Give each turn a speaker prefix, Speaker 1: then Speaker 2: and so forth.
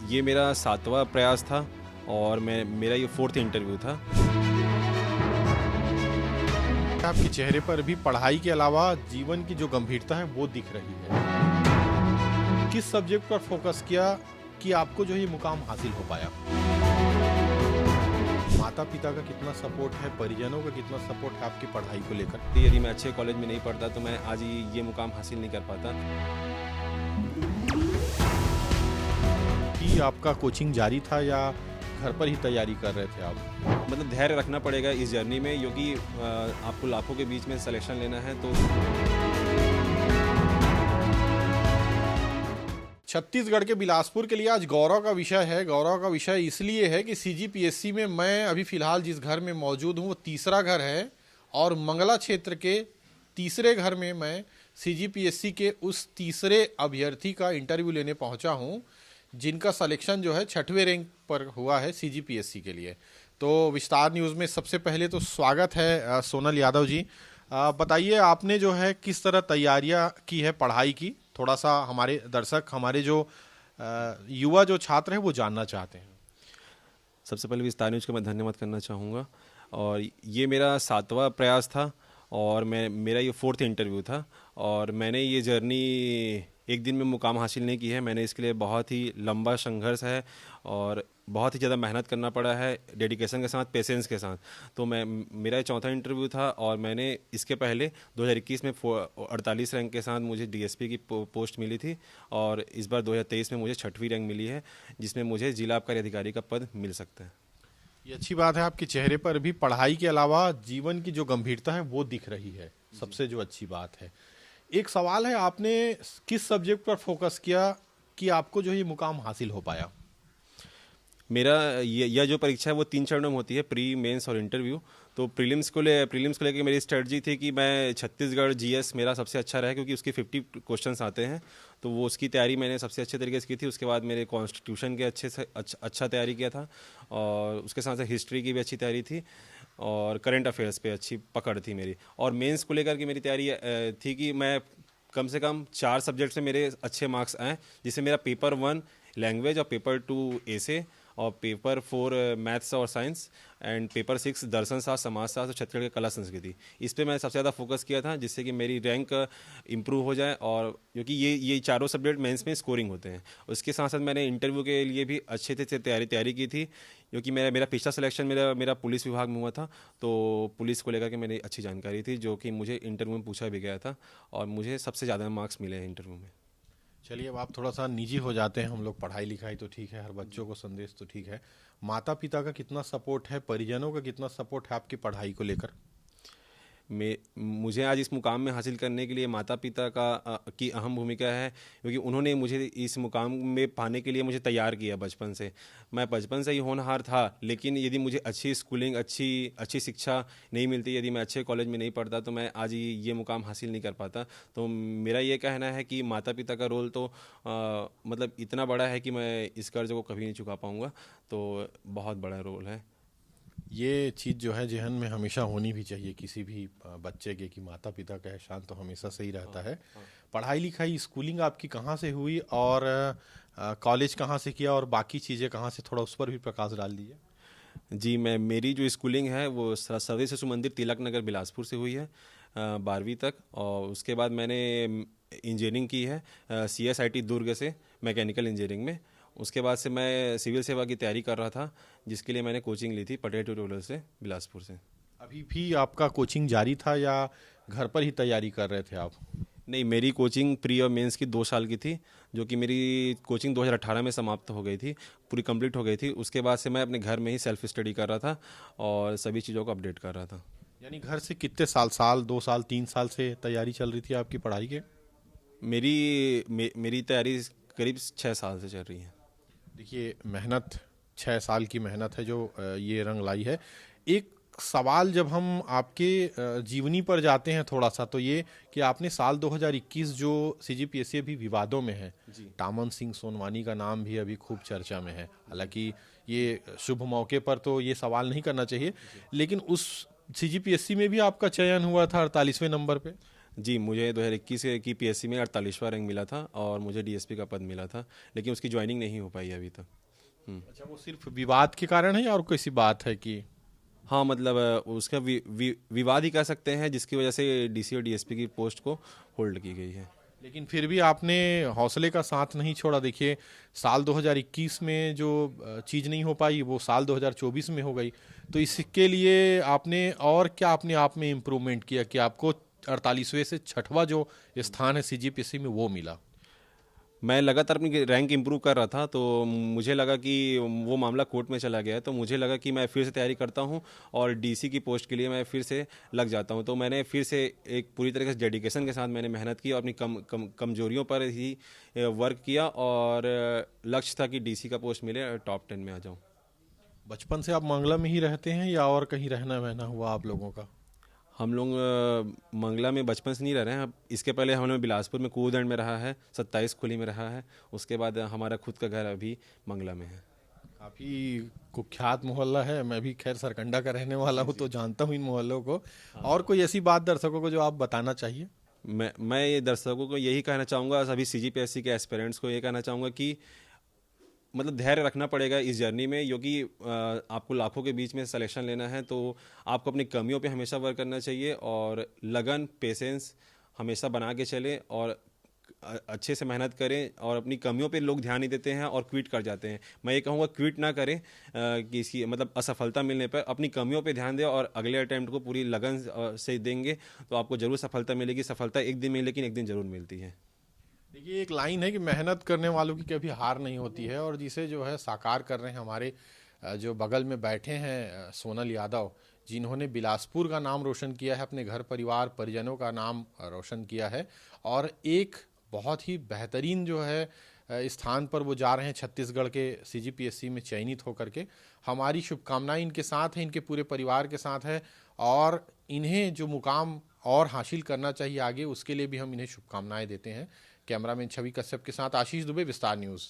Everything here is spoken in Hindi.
Speaker 1: ये मेरा 7वां प्रयास था और मेरा ये 4th इंटरव्यू था।
Speaker 2: आपके चेहरे पर भी पढ़ाई के अलावा जीवन की जो गंभीरता है वो दिख रही है। किस सब्जेक्ट पर फोकस किया कि आपको जो है ये मुकाम हासिल हो पाया? माता पिता का कितना सपोर्ट है, परिजनों का कितना सपोर्ट है आपकी पढ़ाई को लेकर?
Speaker 1: यदि मैं अच्छे कॉलेज में नहीं पढ़ता तो मैं आज ये मुकाम हासिल नहीं कर पाता।
Speaker 2: कि आपका कोचिंग जारी था या घर पर ही तैयारी कर रहे थे आप?
Speaker 1: मतलब धैर्य रखना पड़ेगा इस जर्नी में, क्योंकि आपको लाखों के बीच में सिलेक्शन लेना है। तो
Speaker 2: छत्तीसगढ़ के बिलासपुर के लिए आज गौरव का विषय है। गौरव का विषय इसलिए है कि सीजीपीएससी में मैं अभी फिलहाल जिस घर में मौजूद हूँ वो तीसरा घर है और मंगला क्षेत्र के तीसरे घर में मैं सीजीपीएससी के उस तीसरे अभ्यर्थी का इंटरव्यू लेने पहुँचा हूँ जिनका सिलेक्शन जो है 6वें रैंक पर हुआ है सीजीपीएससी के लिए। तो विस्तार न्यूज़ में सबसे पहले तो स्वागत है सोनल यादव जी। बताइए आपने जो है किस तरह तैयारियां की है पढ़ाई की, थोड़ा सा हमारे दर्शक, हमारे जो युवा जो छात्र हैं वो जानना चाहते हैं।
Speaker 1: सबसे पहले विस्तार न्यूज़ का मैं धन्यवाद करना चाहूँगा। और ये मेरा 7वां प्रयास था और मेरा ये 4th इंटरव्यू था और मैंने ये जर्नी एक दिन में मुकाम हासिल नहीं की है। मैंने इसके लिए बहुत ही लंबा संघर्ष है और बहुत ही ज़्यादा मेहनत करना पड़ा है, डेडिकेशन के साथ, पेशेंस के साथ। तो मेरा 4था इंटरव्यू था और मैंने इसके पहले 2021 में 48 रैंक के साथ मुझे डीएसपी की पोस्ट मिली थी और इस बार 2023 में मुझे 6वीं रैंक मिली है, जिसमें मुझे जिला आबकारी अधिकारी का पद मिल सकता है।
Speaker 2: ये अच्छी बात है, आपके चेहरे पर भी पढ़ाई के अलावा जीवन की जो गंभीरता है वो दिख रही है, सबसे जो अच्छी बात है। एक सवाल है, आपने किस सब्जेक्ट पर फोकस किया कि आपको जो ये मुकाम हासिल हो पाया?
Speaker 1: मेरा यह जो परीक्षा है वो 3 चरणों में होती है, प्री, मेंस और इंटरव्यू। तो प्रीलिम्स को लेकर मेरी स्ट्रेटजी थी कि मैं छत्तीसगढ़ जीएस मेरा सबसे अच्छा रहा, क्योंकि उसके 50 क्वेश्चंस आते हैं। तो वो उसकी तैयारी मैंने सबसे अच्छे तरीके से की थी। उसके बाद मेरे कॉन्स्टिट्यूशन के अच्छा तैयारी किया था और उसके साथ साथ हिस्ट्री की भी अच्छी तैयारी थी और करंट अफेयर्स पे अच्छी पकड़ थी मेरी। और मेंस को लेकर के मेरी तैयारी थी कि मैं कम से कम 4 सब्जेक्ट में मेरे अच्छे मार्क्स आएँ, जिससे मेरा पेपर 1 लैंग्वेज और पेपर 2 एसे और पेपर 4 मैथ्स और साइंस एंड पेपर 6 दर्शन शास्त्र, समाजशास्त्र और छत्तीसगढ़ की कला संस्कृति। इस पे मैं सबसे ज़्यादा फोकस किया था, जिससे कि मेरी रैंक इंप्रूव हो जाए। और क्योंकि ये चारों सब्जेक्ट मेंस में स्कोरिंग होते हैं। उसके साथ साथ मैंने इंटरव्यू के लिए भी अच्छे से तैयारी की थी, क्योंकि मेरा पिछला सिलेक्शन मेरा पुलिस विभाग में हुआ था। तो पुलिस को लेकर के मेरी अच्छी जानकारी थी, जो कि मुझे इंटरव्यू में पूछा भी गया था और मुझे सबसे ज़्यादा मार्क्स मिले हैं इंटरव्यू में।
Speaker 2: चलिए, अब आप थोड़ा सा निजी हो जाते हैं। हम लोग पढ़ाई लिखाई तो ठीक है, हर बच्चों को संदेश तो ठीक है, माता पिता का कितना सपोर्ट है, परिजनों का कितना सपोर्ट है आपकी पढ़ाई को लेकर?
Speaker 1: मुझे आज इस मुकाम में हासिल करने के लिए माता पिता की अहम भूमिका है, क्योंकि उन्होंने मुझे इस मुकाम में पाने के लिए मुझे तैयार किया बचपन से। मैं बचपन से ही होनहार था, लेकिन यदि मुझे अच्छी स्कूलिंग, अच्छी शिक्षा नहीं मिलती, यदि मैं अच्छे कॉलेज में नहीं पढ़ता, तो मैं आज ये मुकाम हासिल नहीं कर पाता। तो मेरा ये कहना है कि माता पिता का रोल तो मतलब इतना बड़ा है कि मैं इस कर्ज को कभी नहीं चुका पाऊँगा। तो बहुत बड़ा रोल है।
Speaker 2: ये चीज़ जो है जहन में हमेशा होनी भी चाहिए किसी भी बच्चे के, कि माता पिता का एहसान तो हमेशा सही रहता है। पढ़ाई लिखाई, स्कूलिंग आपकी कहाँ से हुई और कॉलेज कहाँ से किया और बाकी चीज़ें कहाँ से, थोड़ा उस पर भी प्रकाश डाल दीजिए।
Speaker 1: जी, मेरी जो स्कूलिंग है वो सरस्वती शिशु मंदिर तिलक नगर बिलासपुर से हुई है 12वीं तक। और उसके बाद मैंने इंजीनियरिंग की है CSIT दुर्ग से, मैकेनिकल इंजीनियरिंग में। उसके बाद से मैं सिविल सेवा की तैयारी कर रहा था, जिसके लिए मैंने कोचिंग ली थी पटेल ट्यूटोरियल से, बिलासपुर से।
Speaker 2: अभी भी आपका कोचिंग जारी था या घर पर ही तैयारी कर रहे थे आप?
Speaker 1: नहीं, मेरी कोचिंग प्री और मेंस की 2 साल की थी, जो कि मेरी कोचिंग 2018 में समाप्त हो गई थी, पूरी कंप्लीट हो गई थी। उसके बाद से मैं अपने घर में ही सेल्फ स्टडी कर रहा था और सभी चीज़ों को अपडेट कर रहा था।
Speaker 2: यानी घर से कितने साल 2 साल 3 साल से तैयारी चल रही थी आपकी पढ़ाई के?
Speaker 1: मेरी तैयारी करीब 6 साल से चल रही है।
Speaker 2: देखिए, मेहनत 6 साल की मेहनत है जो ये रंग लाई है। एक सवाल जब हम आपके जीवनी पर जाते हैं थोड़ा सा, तो ये कि आपने साल 2021 जो सीजीपीएससी अभी विवादों में है, टामन सिंह सोनवानी का नाम भी अभी खूब चर्चा में है। हालांकि ये शुभ मौके पर तो ये सवाल नहीं करना चाहिए, लेकिन उस सीजीपीएससी में भी आपका चयन हुआ था 48वें नंबर पे।
Speaker 1: जी, मुझे 2021 की पीएससी में 48वां रैंक मिला था और मुझे डीएसपी का पद मिला था, लेकिन उसकी ज्वाइनिंग नहीं हो पाई अभी तक।
Speaker 2: अच्छा, वो सिर्फ विवाद के कारण है या और कोई सी बात है कि?
Speaker 1: हाँ, मतलब उसका विवाद ही कह सकते हैं, जिसकी वजह से डीसी और डीएसपी की पोस्ट को होल्ड की गई है।
Speaker 2: लेकिन फिर भी आपने हौसले का साथ नहीं छोड़ा। देखिए, साल 2021 में जो चीज़ नहीं हो पाई वो साल 2024 में हो गई। तो इसके लिए आपने और क्या अपने आप में इम्प्रूवमेंट किया कि आपको 48वें से 6वां जो स्थान है सीजीपीएससी में वो मिला?
Speaker 1: मैं लगातार अपनी रैंक इंप्रूव कर रहा था, तो मुझे लगा कि वो मामला कोर्ट में चला गया है, तो मुझे लगा कि मैं फिर से तैयारी करता हूं और डीसी की पोस्ट के लिए मैं फिर से लग जाता हूं। तो मैंने फिर से एक पूरी तरीके से डेडिकेशन के साथ मैंने मेहनत की और अपनी कमजोरियों पर ही वर्क किया, और लक्ष्य था कि डीसी का पोस्ट मिले और टॉप 10 में आ जाऊँ।
Speaker 2: बचपन से आप मंगला में ही रहते हैं या और कहीं रहना वहना हुआ आप लोगों का?
Speaker 1: हम लोग मंगला में बचपन से नहीं रह रहे हैं। अब इसके पहले हमने बिलासपुर में कूदंड में रहा है, 27 खुली में रहा है, उसके बाद हमारा खुद का घर अभी मंगला में है।
Speaker 2: काफी कुख्यात मोहल्ला है। मैं भी खैर सरकंडा का रहने वाला हूँ तो जानता हूँ इन मोहल्लों को। और कोई ऐसी बात दर्शकों को जो आप बताना चाहिए?
Speaker 1: मैं ये दर्शकों को यही कहना चाहूँगा, सभी सीजीपीएससी के एस्पिरेंट्स को ये कहना चाहूँगा कि मतलब धैर्य रखना पड़ेगा इस जर्नी में, क्योंकि आपको लाखों के बीच में सिलेक्शन लेना है, तो आपको अपनी कमियों पे हमेशा वर्क करना चाहिए और लगन, पेशेंस हमेशा बना के चलें और अच्छे से मेहनत करें। और अपनी कमियों पे लोग ध्यान नहीं देते हैं और क्विट कर जाते हैं। मैं ये कहूँगा क्विट ना करें, किसी मतलब असफलता मिलने पर अपनी कमियों पे ध्यान दें और अगले अटैम्प्ट को पूरी लगन से देंगे तो आपको ज़रूर सफलता मिलेगी। सफलता एक दिन मिले, लेकिन एक दिन ज़रूर मिलती है।
Speaker 2: देखिए, एक लाइन है कि मेहनत करने वालों की कभी हार नहीं होती है, और जिसे जो है साकार कर रहे हैं हमारे जो बगल में बैठे हैं सोनल यादव, जिन्होंने बिलासपुर का नाम रोशन किया है, अपने घर परिवार परिजनों का नाम रोशन किया है, और एक बहुत ही बेहतरीन जो है स्थान पर वो जा रहे हैं छत्तीसगढ़ के सीजीपीएससी में चयनित होकर के। हमारी शुभकामनाएं इनके साथ हैं, इनके पूरे परिवार के साथ है, और इन्हें जो मुकाम और हासिल करना चाहिए आगे, उसके लिए भी हम इन्हें शुभकामनाएं देते हैं। कैमरामैन छवि कश्यप के साथ आशीष दुबे, विस्तार न्यूज़।